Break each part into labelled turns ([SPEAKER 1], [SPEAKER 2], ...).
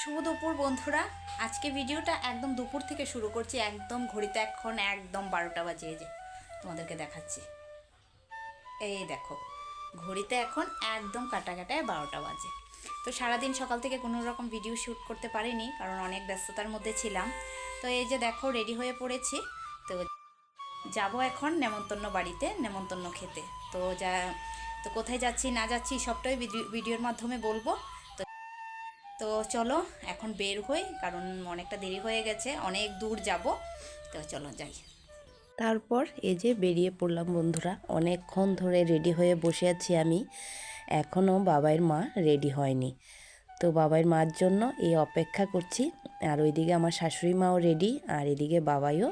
[SPEAKER 1] শুভ দুপুর বন্ধুরা। আজকে ভিডিওটা একদম দুপুর থেকে শুরু করছি। একদম ঘড়িতে এখন একদম 12টা বাজে। এই যে তোমাদেরকে দেখাচ্ছি, এই দেখো ঘড়িতে এখন একদম কাটাকাটায় 12টা বাজে। তো সারাদিন সকাল থেকে কোনো রকম ভিডিও শ্যুট করতে পারিনি, কারণ অনেক ব্যস্ততার মধ্যে ছিলাম। তো এই যে দেখো রেডি হয়ে পড়েছি। তো যাব এখন নেমন্তন্ন বাড়িতে নেমন্তন্ন খেতে। তো কোথায় যাচ্ছি না যাচ্ছি সবটাই ভিডিওর মাধ্যমে বলবো। তো চলো এখন বের হই, কারণ অনেকটা দেরি হয়ে গেছে, অনেক দূর যাব। তো চলো যাই।
[SPEAKER 2] তারপর এই যে বেরিয়ে পড়লাম বন্ধুরা। অনেকক্ষণ ধরে রেডি হয়ে বসে আছি আমি, এখনও বাবাইয়ের মা রেডি হয়নি। তো বাবাইয়ের মার জন্য এই অপেক্ষা করছি। আর ওইদিকে আমার শাশুড়ি মাও রেডি, আর এদিকে বাবাইও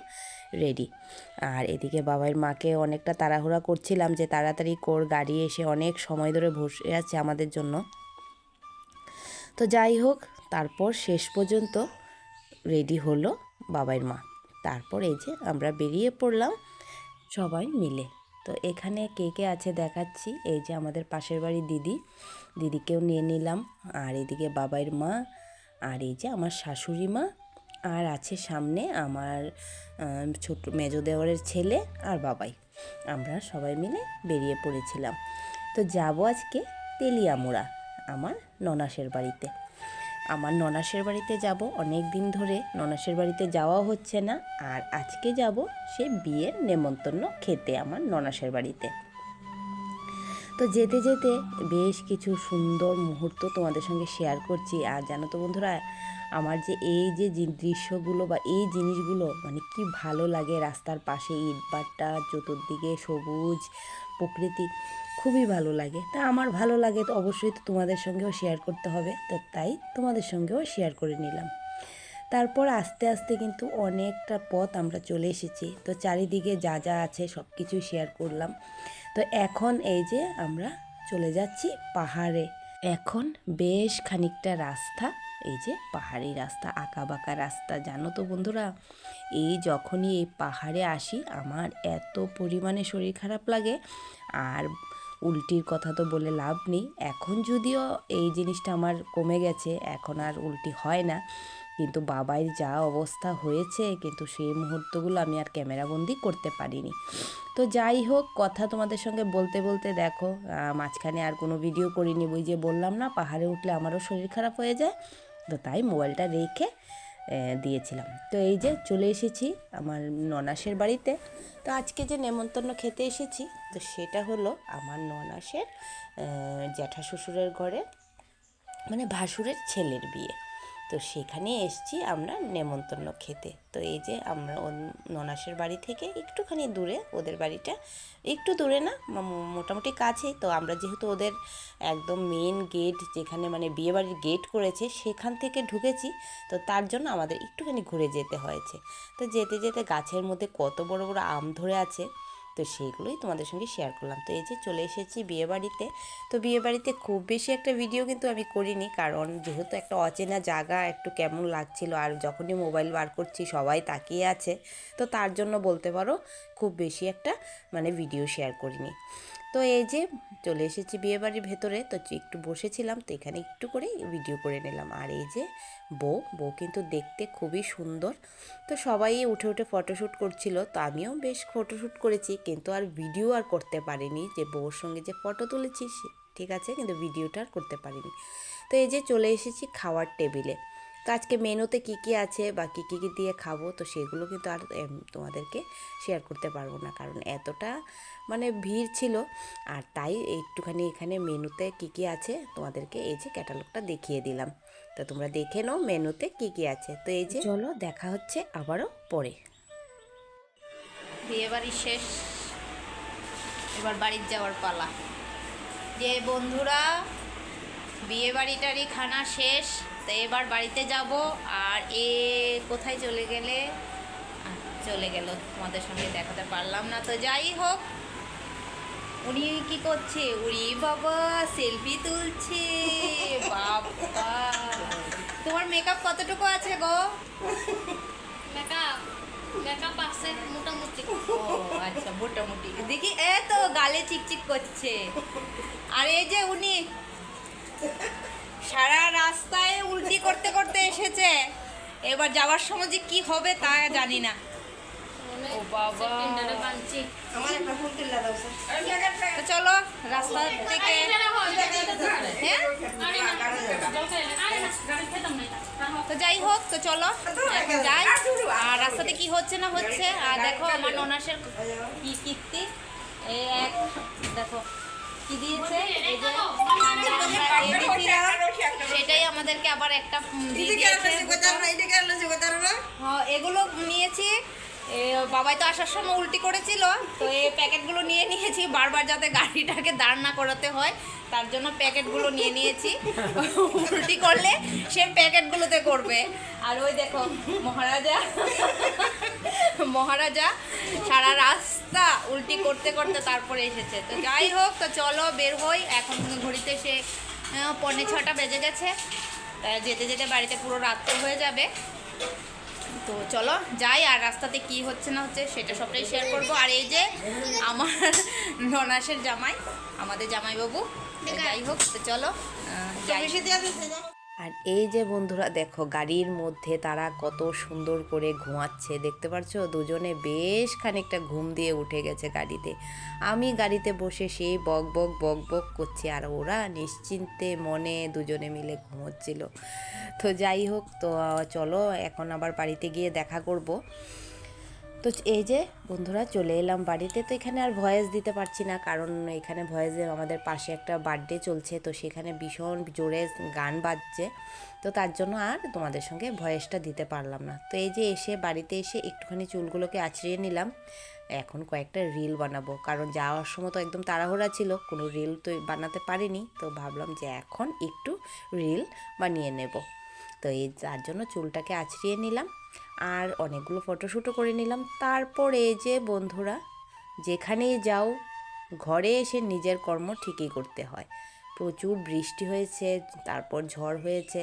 [SPEAKER 2] রেডি। আর এদিকে বাবাইয়ের মাকে অনেকটা তাড়াহুড়া করছিলাম যে তাড়াতাড়ি কর, গাড়ি এসে অনেক সময় ধরে বসে আছে আমাদের জন্য। তো যাই হোক, তারপর শেষ পর্যন্ত রেডি হলো বাবাইয়ের মা। তারপর এই যে আমরা বেরিয়ে পড়লাম সবাই মিলে। তো এখানে কে কে আছে দেখাচ্ছি। এই যে আমাদের পাশের বাড়ির দিদিকেও নিয়ে নিলাম, আর এদিকে বাবাইয়ের মা, আর এই যে আমার শাশুড়ি মা, আর আছে সামনে আমার ছোট মেজো দেওরের ছেলে আর বাবাই। আমরা সবাই মিলে বেরিয়ে পড়েছিলাম। তো যাব আজকে তেলিয়ামুড়া আমার ননাসের বাড়িতে। আমার ননাসের বাড়িতে যাব, অনেক দিন ধরে ননাসের বাড়িতে যাওয়াও হচ্ছে না। আর আজকে যাব সে বিয়ের নেমন্তন্ন খেতে আমার ননাসের বাড়িতে। তো যেতে যেতে বেশ কিছু সুন্দর মুহূর্ত তোমাদের সঙ্গে শেয়ার করছি। আর জানো তো বন্ধুরা, আমার যে এই যে দৃশ্যগুলো বা এই জিনিসগুলো মানে কি ভালো লাগে। রাস্তার পাশে ইটভাটা, চতুর্দিকে সবুজ প্রকৃতি, খুবই ভালো লাগে। তা আমার ভালো লাগে, তো অবশ্যই তো তোমাদের সঙ্গেও শেয়ার করতে হবে। তো তাই তোমাদের সঙ্গেও শেয়ার করে নিলাম। তারপর আস্তে আস্তে কিন্তু অনেকটা পথ আমরা চলে এসেছি। তো চারিদিকে যা যা আছে সব কিছুই শেয়ার করলাম। তো এখন এই যে আমরা চলে যাচ্ছি পাহাড়ে। এখন বেশ খানিকটা রাস্তা, এই যে পাহাড়ি রাস্তা, আঁকা বাঁকা রাস্তা। জানো তো বন্ধুরা, এই যখনই এই পাহাড়ে আসি আমার এত পরিমাণে শরীর খারাপ লাগে। আর উল্টির কথা তো বলে লাভ নেই। এখন যদিও এই জিনিসটা আমার কমে গেছে, এখন আর উল্টি হয় না, কিন্তু বাবাইয়ের যা অবস্থা হয়েছে, কিন্তু সেই মুহূর্তগুলো আমি আর ক্যামেরাবন্দি করতে পারিনি। তো যাই হোক, কথা তোমাদের সঙ্গে বলতে বলতে দেখো মাঝখানে আর কোনো ভিডিও করিনি। ওই যে বললাম না, পাহাড়ে উঠলে আমারও শরীর খারাপ হয়ে যায়, তো তাই মোবাইলটা রেখে দিয়েছিলাম। তো এই যে চলে এসেছি আমার ননাসের বাড়িতে। তো আজকে যে নেমন্তন্ন খেতে এসেছি, তো সেটা হলো আমার ননাসের জ্যাঠা শ্বশুরের ঘরে, মানে ভাসুরের ছেলের বিয়ে। তো সেখানে এসছি আমরা নেমন্তন্ন খেতে। তো এই যে আমরা ননাসের বাড়ি থেকে একটুখানি দূরে, ওদের বাড়িটা একটু দূরে না, মোটামুটি কাছেই। তো আমরা যেহেতু ওদের একদম মেন গেট, যেখানে মানে বিয়েবাড়ির গেট করেছে, সেখান থেকে ঢুকেছি। তো তার জন্য আমাদের একটুখানি ঘুরে যেতে হয়েছে। তো যেতে যেতে গাছের মধ্যে কত বড় বড় আম ধরে আছে, তো সেইগুলোই তোমাদের সঙ্গে শেয়ার করলাম। তো এই যে চলে এসেছি বিয়েবাড়িতে। তো বিয়েবাড়িতে খুব বেশি একটা ভিডিও কিন্তু আমি করিনি, কারণ যেহেতু একটা অচেনা জায়গা, একটু কেমন লাগছিল। আর যখনই মোবাইল বার করছি সবাই তাকিয়ে আছে, তো তার জন্য বলতে পারো খুব বেশি একটা মানে ভিডিও শেয়ার করিনি। তো এই যে চলে এসেছি বিয়েবাড়ির ভেতরে। তো একটু বসেছিলাম, তো এখানে একটু করে ভিডিও করে নিলাম। আর এই যে বউ কিন্তু দেখতে খুবই সুন্দর। তো সবাই উঠে উঠে ফটোশ্যুট করছিল, তো আমিও বেশ ফটোশ্যুট করেছি, কিন্তু আর ভিডিও আর করতে পারিনি। যে বউর সঙ্গে যে ফটো তুলেছি ঠিক আছে, কিন্তু ভিডিওটা আর করতে পারিনি। তো এই যে চলে এসেছি খাওয়ার টেবিলে। তো আজকে মেনুতে কী কী আছে বা কী কী দিয়ে খাবো, তো সেগুলো কিন্তু আর তোমাদেরকে শেয়ার করতে পারবো না, কারণ এতটা মানে ভিড় ছিল। আর তাই একটুখানি এখানে মেনুতে কী কী আছে তোমাদেরকে এই যে ক্যাটালগটা দেখিয়ে দিলাম। তো তোমরা দেখে নাও মেনুতে কী কী আছে। তো এই যে চলো দেখা হচ্ছে আবারও পরে।
[SPEAKER 1] বিয়েবাড়ি শেষ, এবার বাড়ির যাওয়ার পালা। যে বন্ধুরা, বিয়েবাড়িটারই খানা শেষ, তো এবার বাড়িতে যাব। আর কোথায় চলে গেলে চলে গেল, তোমাদের সঙ্গে দেখাতে পারলাম না। তো যাই হোক, উনি কি করছে, উনি বাবা সেলফি তুলছে। বাবা, তোমার মেকআপ কতটুকু আছে গো?
[SPEAKER 3] মেকআপ মেকআপ আছে মোটামুটি।
[SPEAKER 1] ও আচ্ছা, মোটামুটি দেখি। তো গালে চিকচিক করছে। আর এই যে উনি সারা রাস্তায় উল্টি করতে করতে এসেছে, এবার যাওয়ার সময় যে কি হবে তা জানি না। ও বাবা,
[SPEAKER 3] তিনটারে বানছি
[SPEAKER 1] তো চলো রাস্তা থেকে, হ্যাঁ তো যাই হোক, তো চলো এখন যাই। আর রাস্তাতে কি হচ্ছে না হচ্ছে, আর দেখো আমার ননাসের কি কীর্তি, এই এক দেখো কি দিয়েছে, এই যে আমরা এনেছিলাম, সেটাই আমাদেরকে আবার একটা দিয়ে দিয়েছে। হ্যাঁ, এগুলো নিয়েছি, বাবাই তো আসার সময় উল্টি করেছিল, তো এই প্যাকেটগুলো নিয়ে নিয়েছি বারবার যাতে গাড়িটাকে দাঁড় না করাতে হয়, তার জন্য প্যাকেটগুলো নিয়ে নিয়েছি। উল্টি করলে সে প্যাকেটগুলোতে করবে। আর ওই দেখো মহারাজা, মহারাজা সারা রাস্তা উল্টি করতে করতে তারপরে এসেছে। তো যাই হোক, তো চলো বের হই, এখন ঘড়িতে সে 5:45 বেজে গেছে, তাই যেতে যেতে বাড়িতে পুরো রাত্র হয়ে যাবে। তো চলো যাই, আর রাস্তাতে কি হচ্ছে না হচ্ছে সেটা সবটাই শেয়ার করব। আর এই যে আমার ননাসের জামাই, আমাদের জামাইবাবু। যাই হোক, তো চলো যাই।
[SPEAKER 2] আর এই যে বন্ধুরা দেখো গাড়ির মধ্যে তারা কত সুন্দর করে ঘুমাচ্ছে, দেখতে পাচ্ছো দুজনে বেশ খানিকটা ঘুম দিয়ে উঠে গেছে গাড়িতে। আমি গাড়িতে বসে সেই বক বক বক বক করছি, আর ওরা নিশ্চিন্তে মনে দুজনে মিলে ঘুমোচ্ছিল। তো যাই হোক, তো চলো এখন আবার বাড়িতে গিয়ে দেখা করব। তো এই যে বন্ধুরা চলে এলাম বাড়িতে। তো এখানে আর ভয়েস দিতে পারছি না, কারণ এখানে ভয়েসে আমাদের পাশে একটা বার্থডে চলছে, তো সেখানে ভীষণ জোরে গান বাজছে, তো তার জন্য আর তোমাদের সঙ্গে ভয়েসটা দিতে পারলাম না। তো এই যে এসে বাড়িতে এসে একটুখানি চুলগুলোকে আঁচড়িয়ে নিলাম, এখন কয়েকটা রিল বানাবো, কারণ যাওয়ার সময় তো একদম তাড়াহুড়া ছিল, কোনো রিল তো বানাতে পারিনি, তো ভাবলাম যে এখন একটু রিল বানিয়ে নেব। তো এই তার জন্য চুলটাকে আঁচড়িয়ে নিলাম, আর অনেকগুলো ফটোশ্যুটও করে নিলাম। তারপরে এই যে বন্ধুরা, যেখানেই যাও ঘরে এসে নিজের কর্ম ঠিকই করতে হয়। প্রচুর বৃষ্টি হয়েছে, তারপর ঝড় হয়েছে,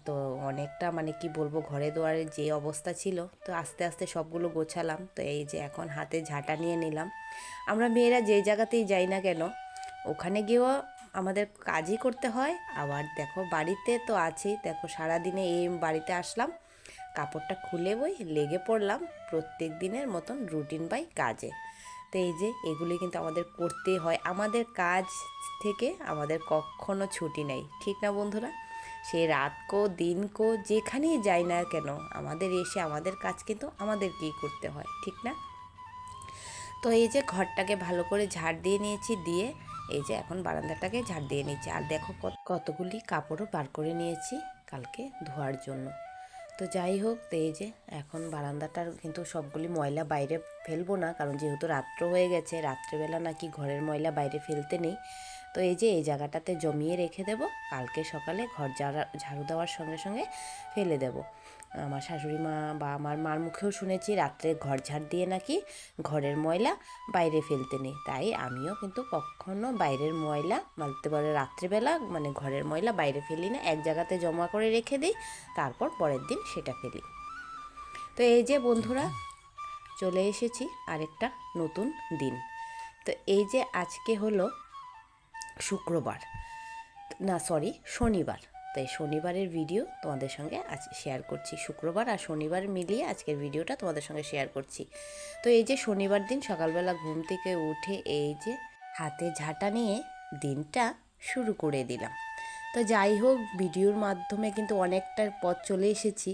[SPEAKER 2] তো অনেকটা মানে কি বলবো, ঘরে দুয়ারে যে অবস্থা ছিল, তো আস্তে আস্তে সবগুলো গোছালাম। তো এই যে এখন হাতে ঝাঁটা নিয়ে নিলাম। আমরা মেয়েরা যে জায়গাতেই যাই না কেন, ওখানে গিয়েও আমাদের কাজই করতে হয়। আবার দেখো বাড়িতে তো আছি, দেখো সারাদিনে এই বাড়িতে আসলাম, কাপড়টা খুলে লেগে পড়লাম প্রত্যেক দিনের মতন রুটিন বাই কাজে। তো এই যে এগুলি কিন্তু আমাদের করতেই হয়, আমাদের কাজ থেকে আমাদের কখনো ছুটি নেই, ঠিক না বন্ধুরা? সে রাত কো দিন কো যেখানেই যাই না কেন, আমাদের এসে আমাদের কাজ কিন্তু আমাদেরকেই করতে হয়, ঠিক না? তো এই যে ঘরটাকে ভালো করে ঝাড় দিয়ে নিয়েছি, দিয়ে এই যে এখন বারান্দাটাকে ঝাড় দিয়ে নিয়েছি। আর দেখো কতগুলি কাপড়ও বার করে নিয়েছি কালকে ধোয়ার জন্য। তো যাই হোক, তো এই যে এখন বারান্দাটার কিন্তু সবগুলি ময়লা বাইরে ফেলবো না, কারণ যেহেতু রাত্র হয়ে গেছে, রাত্রেবেলা নাকি ঘরের ময়লা বাইরে ফেলতে নেই। তো এই যে এই জায়গাটাতে জমিয়ে রেখে দেব, কালকে সকালে ঘর ঝাড়ু দেওয়ার সঙ্গে সঙ্গে ফেলে দেব। আমার শাশুড়ি মা বা আমার মার মুখেও শুনেছি রাত্রে ঘর ঝাড় দিয়ে নাকি ঘরের ময়লা বাইরে ফেলতে নেই, তাই আমিও কিন্তু কখনো বাইরের ময়লা বলতে পারে রাত্রিবেলা মানে ঘরের ময়লা বাইরে ফেলি না, এক জায়গাতে জমা করে রেখে দিই, তারপর পরের দিন সেটা ফেলি। তো এই যে বন্ধুরা চলে এসেছি আরেকটা নতুন দিন। তো এই যে আজকে হলো শুক্রবার, না সরি শনিবার। তো এই শনিবারের ভিডিও তোমাদের সঙ্গে আজ শেয়ার করছি, শুক্রবার আর শনিবার মিলিয়ে আজকের ভিডিওটা তোমাদের সঙ্গে শেয়ার করছি। তো এই যে শনিবার দিন সকালবেলা ঘুম থেকে উঠে এই যে হাতে ঝাঁটা নিয়ে দিনটা শুরু করে দিলাম। তো যাই হোক, ভিডিওর মাধ্যমে কিন্তু অনেকটা পথ চলে এসেছি,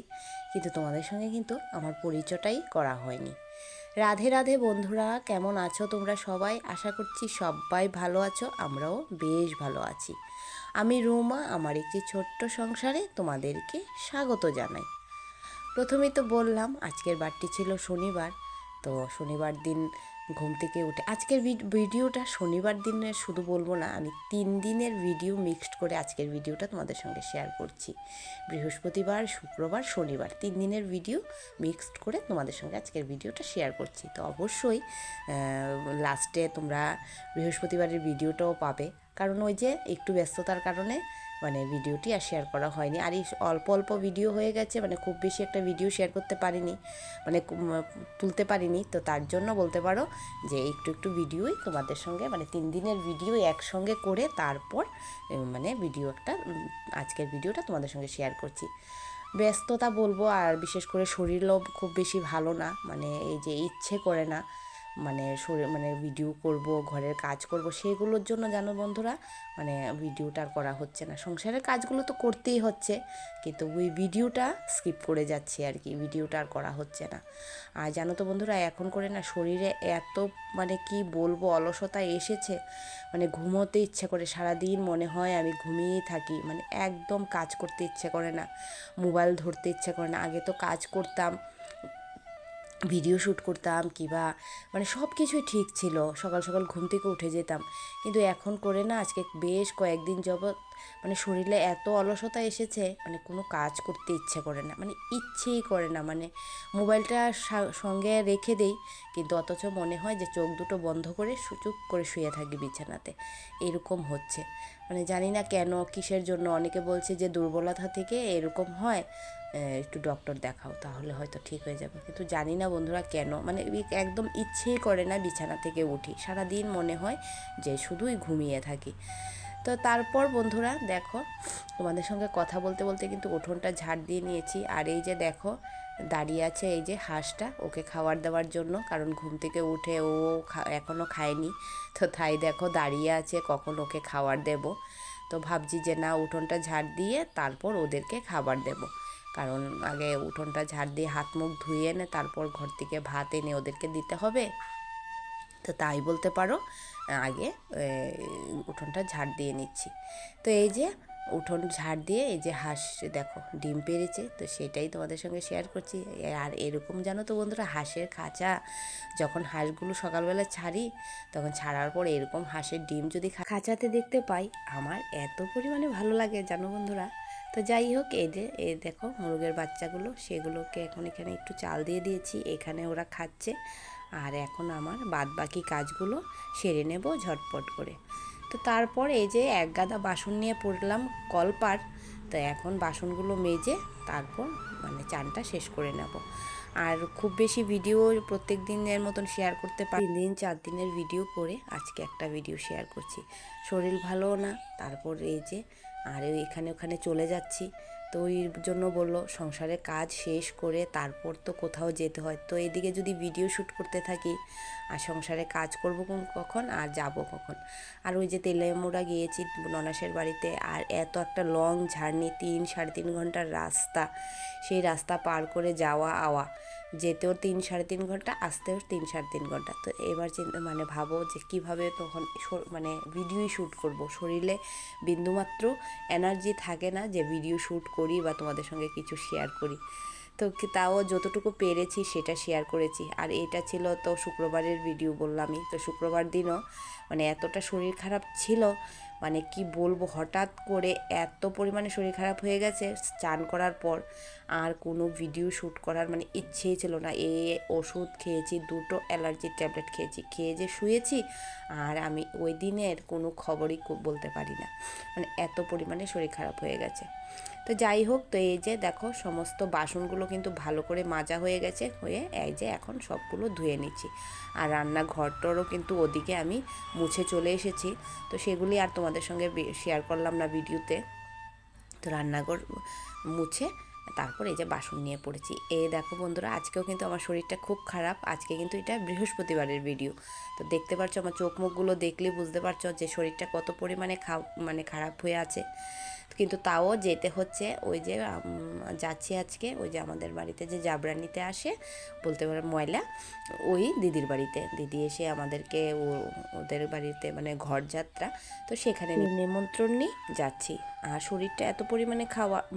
[SPEAKER 2] কিন্তু তোমাদের সঙ্গে কিন্তু আমার পরিচয়টাই করা হয়নি। রাধে রাধে বন্ধুরা, কেমন আছো তোমরা সবাই? আশা করছি সবাই ভালো আছো, আমরাও বেশ ভালো আছি। আমি রুমা, আমার একটি ছোট্ট সংসারে তোমাদেরকে স্বাগত জানাই। প্রথমেই তো বললাম আজকের বারটি ছিল শনিবার। তো শনিবার দিন ঘুম থেকে উঠে আজকের ভিডিওটা শনিবার দিনের শুধু বলবো না, আমি 3 দিনের ভিডিও মিক্সড করে আজকের ভিডিওটা তোমাদের সঙ্গে শেয়ার করছি। বৃহস্পতিবার, শুক্রবার, শনিবার 3 দিনের ভিডিও মিক্সড করে তোমাদের সঙ্গে আজকের ভিডিওটা শেয়ার করছি। তো অবশ্যই লাস্টে তোমরা বৃহস্পতিবারের ভিডিওটাও পাবে, কারণ ওই যে একটু ব্যস্ততার কারণে মানে ভিডিওটি আর শেয়ার করা হয়নি। আর এই অল্প অল্প ভিডিও হয়ে গেছে, মানে খুব বেশি একটা ভিডিও শেয়ার করতে পারিনি, মানে তুলতে পারিনি। তো তার জন্য বলতে পারো যে একটু একটু ভিডিওই তোমাদের সঙ্গে, মানে 3 দিনের ভিডিও একসঙ্গে করে তারপর মানে ভিডিও একটা আজকের ভিডিওটা তোমাদের সঙ্গে শেয়ার করছি। ব্যস্ততা বলবো, আর বিশেষ করে শরীরও খুব বেশি ভালো না, মানে এই যে ইচ্ছে করে না মানে শরীর মানে ভিডিও করব, ঘরের কাজ করব, সেগুলোর জন্য জানো বন্ধুরা মানে ভিডিওটা আর করা হচ্ছে না। সংসারের কাজগুলো তো করতেই হচ্ছে, কিন্তু ওই ভিডিওটা স্কিপ করে যাচ্ছি আর কি, ভিডিওটা আর করা হচ্ছে না। আর জানো তো বন্ধুরা এখন করে না শরীরে এত মানে কি বলবো অলসতা এসেছে, মানে ঘুমোতে ইচ্ছে করে, সারাদিন মনে হয় আমি ঘুমিয়েই থাকি, মানে একদম কাজ করতে ইচ্ছে করে না, মোবাইল ধরতে ইচ্ছে করে না। আগে তো কাজ করতাম, ভিডিও শ্যুট করতাম, কিবা মানে সব কিছুই ঠিক ছিল, সকাল সকাল ঘুম থেকে উঠে যেতাম। কিন্তু এখন করে না আজকে বেশ কয়েকদিন যাবৎ মানে শরীরে এত অলসতা এসেছে, মানে কোনো কাজ করতে ইচ্ছে করে না, মানে ইচ্ছেই করে না, মানে মোবাইলটা সঙ্গে রেখে দেই, কিন্তু অথচ মনে হয় যে চোখ দুটো বন্ধ করে চুপ করে শুয়ে থাকি বিছানাতে, এরকম হচ্ছে। মানে জানি না কেন, কিসের জন্য। অনেকে বলছে যে দুর্বলতা থেকে এরকম হয়, একটু ডক্টর দেখাও তাহলে হয়তো ঠিক হয়ে যাবে, কিন্তু জানি না বন্ধুরা কেন, মানে একদম ইচ্ছেই করে না বিছানা থেকে উঠি, সারাদিন মনে হয় যে শুধুই ঘুমিয়ে থাকি। তো তারপর বন্ধুরা দেখো তোমাদের সঙ্গে কথা বলতে বলতে কিন্তু উঠোনটা ঝাড় দিয়ে নিয়েছি। আর এই যে দেখো দাঁড়িয়ে আছে এই যে হাঁসটা, ওকে খাবার দেওয়ার জন্য, কারণ ঘুম থেকে উঠে ও এখনও খায়নি, তো তাই দেখো দাঁড়িয়ে আছে কখন ওকে খাবার দেব। তো ভাবছি যে না, উঠোনটা ঝাড় দিয়ে তারপর ওদেরকে খাবার দেব, কারণ আগে উঠোনটা ঝাড় দিয়ে হাত মুখ ধুয়ে এনে তারপর ঘর থেকে ভাত এনে ওদেরকে দিতে হবে। তো তাই বলতে পারো আগে উঠোনটা ঝাড় দিয়ে নিচ্ছি। তো এই যে উঠোন ঝাড় দিয়ে এই যে হাঁস দেখো ডিম পেড়েছে, তো সেটাই তোমাদের সঙ্গে শেয়ার করছি। আর এরকম জানো তো বন্ধুরা, হাঁসের খাঁচা যখন হাঁসগুলো সকালবেলা ছাড়ি, তখন ছাড়ার পর এরকম হাঁসের ডিম যদি খাঁচাতে দেখতে পাই, আমার এত পরিমাণে ভালো লাগে জানো বন্ধুরা। তো যাই হোক, এই দেখো মুরগের বাচ্চাগুলো, সেগুলোকে এখন এখানে একটু চাল দিয়ে দিয়েছি, এখানে ওরা খাচ্ছে। আর এখন আমার বাদ বাকি কাজগুলো সেরে নেব ঝটপট করে। তো তারপর এই যে এক গাদা বাসন নিয়ে পড়লাম কলপার, তো এখন বাসনগুলো মেজে তারপর মানে চানটা শেষ করে নেব। আর খুব বেশি ভিডিও প্রত্যেক দিনের মতন শেয়ার করতে পারি, 3 দিন 4 দিনের ভিডিও করে আজকে একটা ভিডিও শেয়ার করছি। শরীর ভালো না, তারপর এই যে আর এখানে ওখানে চলে যাচ্ছি, তো ওই জন্য বললো সংসারের কাজ শেষ করে তারপর তো কোথাও যেতে হয়। তো এদিকে যদি ভিডিও শ্যুট করতে থাকি আর সংসারে কাজ করব কখন আর যাব কখন। আর ওই যে তেলেমুড়া গিয়েছি ননাসের বাড়িতে, আর এত একটা লং জার্নি, 3-3.5 ঘন্টার রাস্তা, সেই রাস্তা পার করে যাওয়া আওয়া, যেতেও 3-3.5 ঘন্টা, আসতেও 3-3.5 ঘন্টা। তো এবার মানে ভাবো যে কীভাবে তখন মানে ভিডিওই শ্যুট করব, শরীরে বিন্দুমাত্র এনার্জি থাকে না যে ভিডিও শ্যুট করি বা তোমাদের সঙ্গে কিছু শেয়ার করি। তো তাও যতটুকু পেরেছি সেটা শেয়ার করেছি। আর এটা ছিল তো শুক্রবারের ভিডিও বললামই, তো শুক্রবার দিনও মানে এতটা শরীর খারাপ ছিল, মানে কি বলবো, হঠাৎ করে এত পরিমাণে শরীর খারাপ হয়ে গেছে চান করার পর, আর কোনো ভিডিও শ্যুট করার মানে ইচ্ছেই ছিল না। ওষুধ খেয়েছি, 2টো অ্যালার্জির ট্যাবলেট খেয়েছি, খেয়ে যে শুয়েছি, আর আমি ওই দিনের কোনো খবরই বলতে পারি না, মানে এত পরিমাণে শরীর খারাপ হয়ে গেছে। তো যাই হোক, তো এই যে দেখো সমস্ত বাসনগুলো কিন্তু ভালো করে মাজা হয়ে গেছে, হয়ে এই যে এখন সবগুলো ধুয়ে নিচ্ছি। আর রান্নাঘরটারও কিন্তু ওদিকে আমি মুছে চলে এসেছি, তো সেগুলি আর তোমাদের সঙ্গে শেয়ার করলাম না ভিডিওতে। তো রান্নাঘর মুছে তারপর এই যে বাসন নিয়ে পড়েছি। এই দেখো বন্ধুরা, আজকেও কিন্তু আমার শরীরটা খুব খারাপ, আজকে কিন্তু এটা বৃহস্পতিবারের ভিডিও। তো দেখতে পাচ্ছ আমার চোখ মুখগুলো দেখলে বুঝতে পারছো যে শরীরটা কত পরিমাণে মানে খারাপ হয়ে আছে, কিন্তু তাও যেতে হচ্ছে। ওই যে যাচ্ছি আজকে ওই যে আমাদের বাড়িতে যে জাবরানিতে আসে বলতে পারে ময়লা, ওই দিদির বাড়িতে, দিদি এসে আমাদেরকে ওদের বাড়িতে মানে ঘর যাত্রা, তো সেখানে নিমন্ত্রণ নিয়ে যাচ্ছি। আর শরীরটা এত পরিমাণে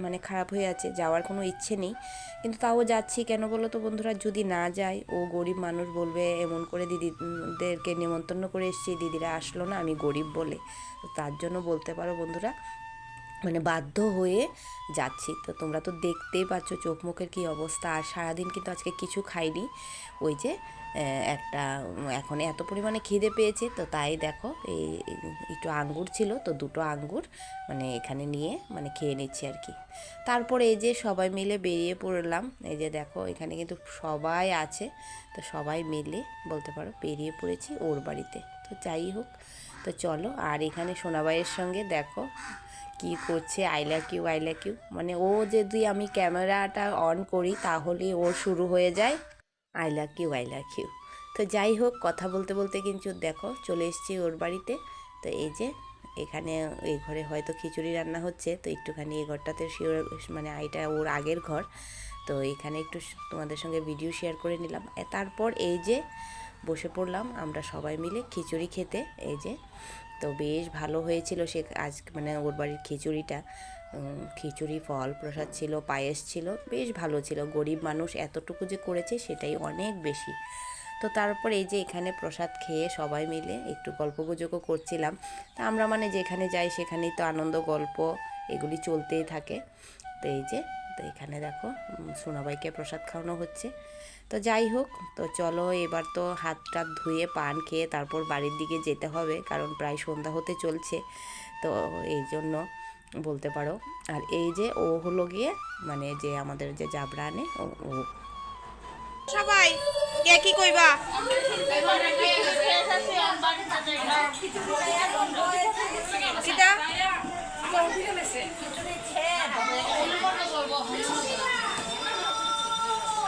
[SPEAKER 2] মানে খারাপ হয়ে আছে, যাওয়ার কোনো ইচ্ছে নেই, কিন্তু তাও যাচ্ছি। কেন বলো তো বন্ধুরা, যদি না যাই ও গরিব মানুষ বলবে এমন করে দিদিদেরকে নিমন্ত্রণ করে এসেছি, দিদিরা আসলো না, আমি গরিব বলে। তো তার জন্য বলতে পারো বন্ধুরা মানে বাধ্য হয়ে যাচ্ছি। তো তোমরা তো দেখতেই পাচ্ছ চোখ মুখের কী অবস্থা। আর সারাদিন কিন্তু আজকে কিছু খাইনি, ওই যে একটা এখন এত পরিমাণে খিদে পেয়েছে, তো তাই দেখো এই একটু আঙ্গুর ছিল, তো দুটো আঙ্গুর মানে এখানে নিয়ে মানে খেয়ে নিচ্ছি আর কি। তারপরে এই যে সবাই মিলে বেরিয়ে পড়লাম, এই যে দেখো এখানে কিন্তু সবাই আছে, তো সবাই মিলে বলতে পারো বেরিয়ে পড়েছি ওর বাড়িতে। তো যাই হোক, তো চলো। আর এখানে সোনাবাইয়ের সঙ্গে দেখো কি করছে, আই লাভ ইউ, মানে ও যদি আমি ক্যামেরাটা অন করি তাহলেই ওর শুরু হয়ে যায় আই লাভ ইউ। তো যাই হোক, কথা বলতে বলতে কিন্তু দেখো চলে এসেছি ওর বাড়িতে। তো এই যে এখানে এই ঘরে হয়তো খিচুড়ি রান্না হচ্ছে, তো একটুখানি এই ঘরটাতে মানে এটা ওর আগের ঘর, তো এখানে একটু তোমাদের সঙ্গে ভিডিও শেয়ার করে নিলাম। তারপর এই যে বসে পড়লাম আমরা সবাই মিলে খিচুড়ি খেতে। এই যে তো বেশ ভালো হয়েছিল সে আজ মানে ওর বাড়ির খিচুড়িটা, খিচুড়ি ফল প্রসাদ ছিল, পায়েস ছিল, বেশ ভালো ছিল। গরিব মানুষ এতটুকু যে করেছে সেটাই অনেক বেশি। তো তারপর এই যে এখানে প্রসাদ খেয়ে সবাই মিলে একটু গল্পগুজবও করছিলাম। তা আমরা মানে যেখানে যাই সেখানেই তো আনন্দ গল্প এগুলি চলতেই থাকে। তো এই যে তো এখানে দেখো সোনাবাইকে প্রসাদ খাওয়ানো হচ্ছে। তো যাই হোক, তো চলো এবার তো হাত টাত ধুয়ে পান খেয়ে তারপর বাড়ির দিকে যেতে হবে, কারণ প্রায় সন্ধ্যা হতে চলছে, তো এই জন্য বলতে পারো। আর এই যে ও হলো গিয়ে মানে যে আমাদের যে জাবরা আনে ও
[SPEAKER 1] সবাই কে কি কইবা? কিটা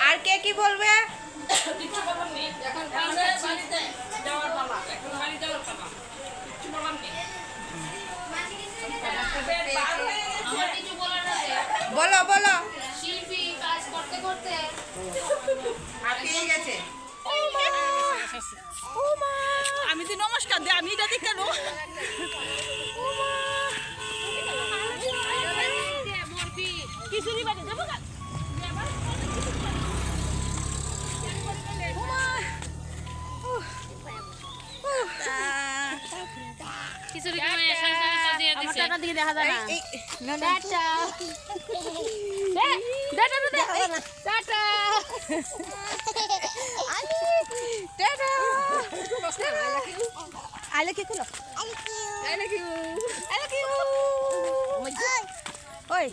[SPEAKER 1] আর কে কি বলবে? বলো বলো।
[SPEAKER 3] শিল্পী কাজ করতে করতে
[SPEAKER 1] হাঁপিয়ে গেছে। আমি তো নমস্কার দিই, আমি এটা দিই কেন?
[SPEAKER 3] খিচুড়ি দিয়ে দিছে টাকা দিয়ে দেখা যায় না tata tata
[SPEAKER 1] I like you. I like you. Oi.